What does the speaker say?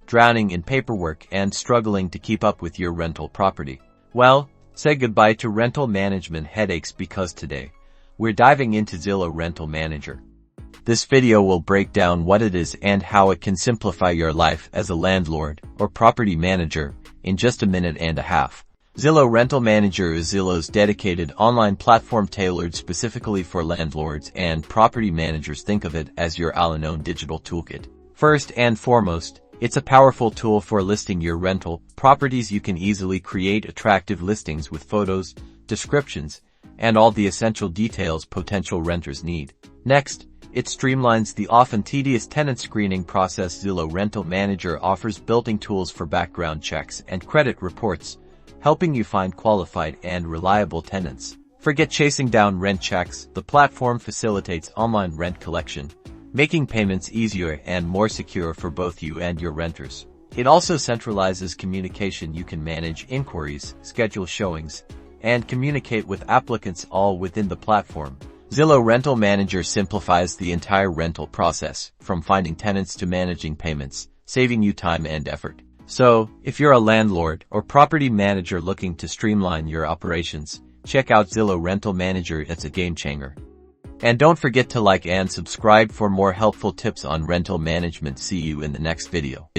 drowning in paperwork, and struggling to keep up with your rental property? Well, say goodbye to rental management headaches, because today, we're diving into Zillow Rental Manager. This video will break down what it is and how it can simplify your life as a landlord or property manager in just a minute and a half. Zillow Rental Manager is Zillow's dedicated online platform tailored specifically for landlords and property managers. Think of it as your all-in-one digital toolkit. First and foremost, it's a powerful tool for listing your rental properties. You can easily create attractive listings with photos, descriptions, and all the essential details potential renters need. Next, it streamlines the often tedious tenant screening process. Zillow Rental Manager offers built-in tools for background checks and credit reports, helping you find qualified and reliable tenants. Forget chasing down rent checks. The platform facilitates online rent collection, making payments easier and more secure for both you and your renters. It also centralizes communication. You can manage inquiries, schedule showings, and communicate with applicants all within the platform. Zillow Rental Manager simplifies the entire rental process, from finding tenants to managing payments, saving you time and effort. So, if you're a landlord or property manager looking to streamline your operations, check out Zillow Rental Manager. It's a game changer. And don't forget to like and subscribe for more helpful tips on rental management. See you in the next video.